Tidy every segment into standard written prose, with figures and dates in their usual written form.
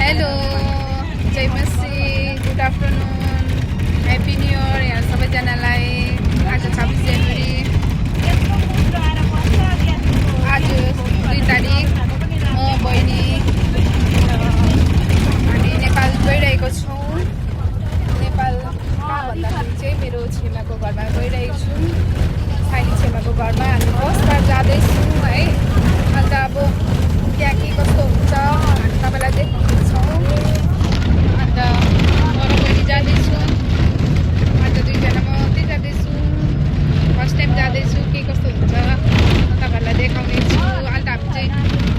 Hello जय मसी good afternoon happy new year यहाँ सबैजनालाई आज 26 जनवरी आज 2 तारिक म बहिनी हामी नेपाल गइरहेको छौँ नेपाल कहाँ भन्दाखेरि चाहिँ मेरो छेमाको घरमा गइरहेको छु साइली छेमाको घरमा हामी फर्स्ट बार जाँदैछौँ है अन्त अब त्यहाँ के कस्तो हुन्छ हामी तपाईँलाई देखाउँदैछौँ अन्त म र बहिनी जाँदैछु अन्त दुईजना म मात्रै जाँदैछु फर्स्ट टाइम जाँदैछु के कस्तो हुन्छ तपाईँहरूलाई देखाउने छु अन्त हामी चाहिँ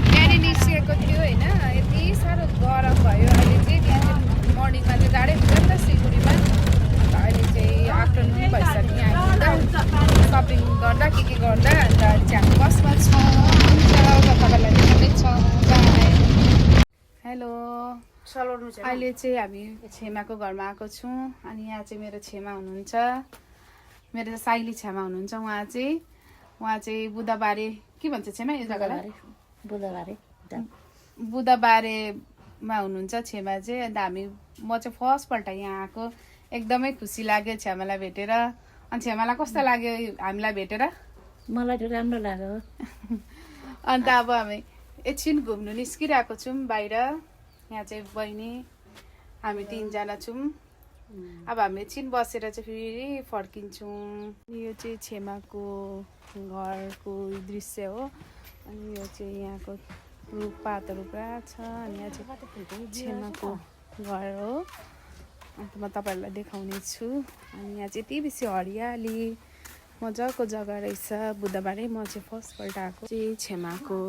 बिहानै निस्केको थियो होइन यति साह्रो गरम भयो अहिले चाहिँ त्यहाँ चाहिँ मर्निङमा चाहिँ गाडै हुन्छ नि त सिलगढीमा अन्त अहिले चाहिँ आफ्टरनुन भइसक्यो हामी सपिङ गर्दा के गर्दा अन्त अहिले चाहिँ हामी बसमा छौँ तपाईँलाई देखाउँदैछौँ हेलो अहिले चाहिँ हामी छेमाको घरमा आएको छौँ अनि यहाँ चाहिँ मेरो छेमा हुनुहुन्छ मेरो साइली छेमा हुनुहुन्छ उहाँ चाहिँ बुधबारे के भन्छ छेमा यो जग्गालाई बुधबारेमा हुनुहुन्छ छेमा चाहिँ अन्त म चाहिँ फर्स्टपल्ट यहाँ आएको एकदमै खुसी लाग्यो छेमालाई भेटेर अनि छेमालाई कस्तो लाग्यो हामीलाई भेटेर मलाई चाहिँ राम्रो लाग्यो अन्त अब हामी एकछिन घुम्नु निस्किरहेको छौँ बाहिर यहाँ चाहिँ बहिनी हामी 3 जना छौँ अब हामी एकछिन बसेर चाहिँ फेरि फर्किन्छौँ यो चाहिँ छेमाको घरको दृश्य हो अनि यो चाहिँ यहाँको रुखपातहरू पुरा छ अनि यहाँ चाहिँ छेमाको घर हो अन्त म तपाईँहरूलाई देखाउने छु अनि यहाँ चाहिँ यति बेसी हरियाली मजाको जग्गा रहेछ बुधबारै म चाहिँ फर्स्टपल्ट आएको चाहिँ छेमाको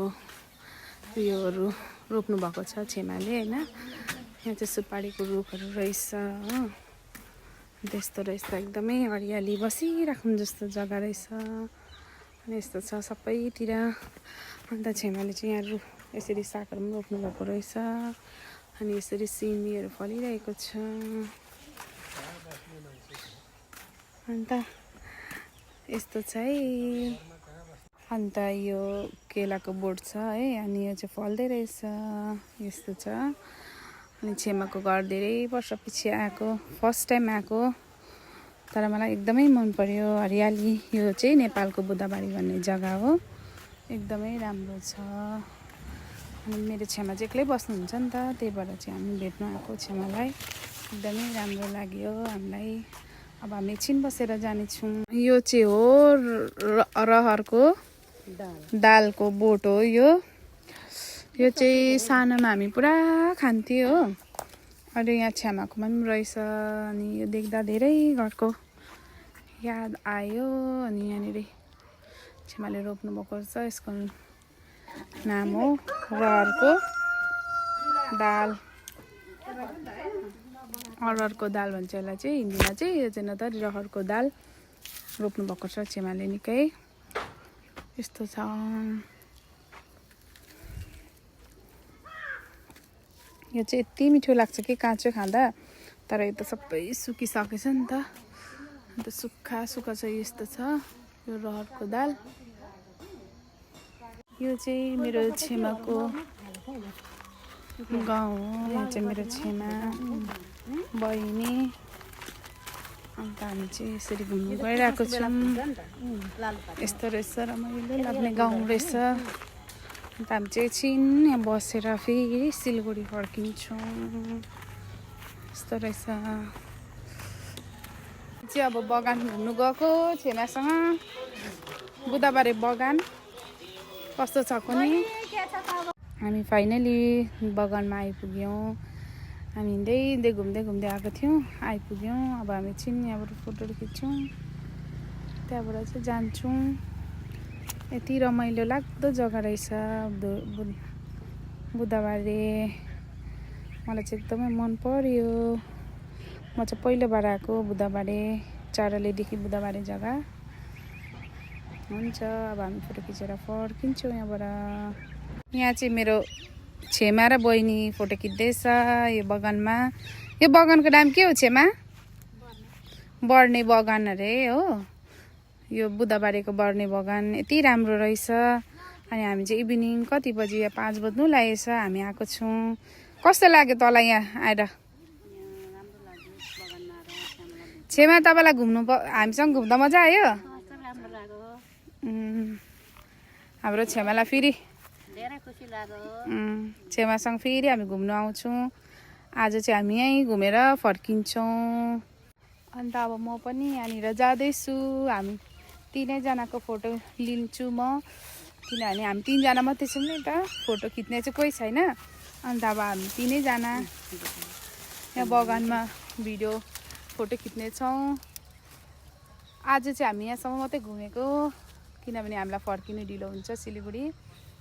उयोहरू रोप्नु भएको छ छेमाले होइन यहाँ चाहिँ सुपारीको रुखहरू रहेछ हो त्यस्तो रहेछ एकदमै हरियाली बसिराख्नु जस्तो जग्गा रहेछ अनि यस्तो छ सबैतिर अन्त छेमाले चाहिँ यहाँ रुख यसरी सागहरू पनि रोप्नु भएको रहेछ अनि यसरी सिमीहरू फलिरहेको छ अन्त यस्तो छ है अन्त यो केलाको बोट छ है अनि यो चाहिँ फल्दै रहेछ यस्तो छ अनि छेमाको घर धेरै वर्षपछि आएको फर्स्ट टाइम आएको तर मलाई एकदमै मन पर्यो हरियाली यो चाहिँ नेपालको बुधबारी भन्ने जग्गा हो एकदमै राम्रो छ अनि मेरो छेमा चाहिँ एक्लै बस्नुहुन्छ नि त त्यही भएर चाहिँ हामी भेट्न आएको छेमालाई एकदमै राम्रो लाग्यो हामीलाई अब हामी एकछिन बसेर जानेछौँ यो चाहिँ हो रहरको दालको बोट हो यो चाहिँ सानोमा हामी पुरा खान्थ्यौँ हो अहिले यहाँ छेमाकोमा पनि रहेछ अनि यो देख्दा धेरै घरको याद आयो अनि यहाँनिर छेमाले रोप्नु भएको छ यसको नाम हो रहरको दाल अरहरको दाल भन्छ यसलाई चाहिँ हिन्दीमा चाहिँ यो चाहिँ न त रहरको दाल रोप्नु भएको छ छेमाले निकै यस्तो छ यो चाहिँ यति मिठो लाग्छ कि काँचो खाँदा तर यो त सबै सुकिसकेछ नि त अन्त सुक्खा छ यस्तो छ यो रहरको दाल यो चाहिँ मेरो छेमाको गाउँ हो यहाँ चाहिँ मेरो छेमा बहिनी अन्त हामी चाहिँ यसरी घुम्नु गइरहेको छौँ यस्तो रहेछ रमाइलो लाग्ने गाउँ रहेछ अन्त हामी चाहिँ एकछिन यहाँ बसेर फेरि सिलगढी फर्किन्छौँ यस्तो रहेछ चाहिँ अब बगान घुम्नु गएको छेमासँग बुधबारे बगान कस्तो छ कुनै हामी फाइनली बगानमा आइपुग्यौँ हामी हिँड्दै घुम्दै आएको थियौँ आइपुग्यौँ अब हामी एकछिन यहाँबाट फोटोहरू खिच्छौँ त्यहाँबाट चाहिँ जान्छौँ यति रमाइलो लाग्दो जग्गा रहेछ बुधबारे मलाई चाहिँ एकदमै मन पर्यो म चाहिँ पहिलोबार आएको बुधबारे चारलेदेखि बुधबारे जग्गा हुन्छ अब हामी फोटो खिचेर फर्किन्छौँ यहाँबाट यहाँ चाहिँ मेरो छेमा र बहिनी फोटो खिच्दैछ यो बगानमा यो बगानको नाम के हो छेमा बर्ने बगान अरे हो यो बुधबारेको बर्ने बगान यति राम्रो रहेछ अनि हामी चाहिँ इभिनिङ कति बजी 5 बज्नु लागेछ हामी आएको छौँ। कस्तो लाग्यो तँलाई यहाँ आएर? छेमा तपाईँलाई हामीसँग घुम्दा मजा आयो? हाम्रो छेमालाई फेरि छेमासँग फेरि हामी घुम्नु आउँछौँ। आज चाहिँ हामी यहीँ घुमेर फर्किन्छौँ। अन्त अब म पनि यहाँनिर जाँदैछु। हामी 3 जनाको फोटो लिन्छु म, किनभने हामी 3 जना मात्रै छौँ नि त, फोटो खिच्ने चाहिँ कोही छैन। अन्त अब हामी 3 जना यहाँ बगानमा भिडियो फोटो खिच्नेछौँ। आज चाहिँ हामी यहाँसम्म मात्रै घुमेको, किनभने हामीलाई फर्किनु ढिलो हुन्छ सिलगढी।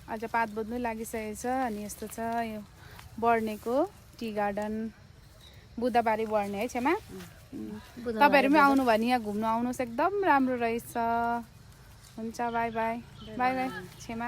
आज 5 बज्नु लागिसकेको छ। अनि यस्तो छ यो बढ्नेको टी गार्डन, बुधबारे बढ्ने है छेमा। तपाईँहरू पनि आउनु भने यहाँ घुम्नु आउनुहोस्, एकदम राम्रो रहेछ। हुन्छ, बाई बाई बाई बाई छेमा।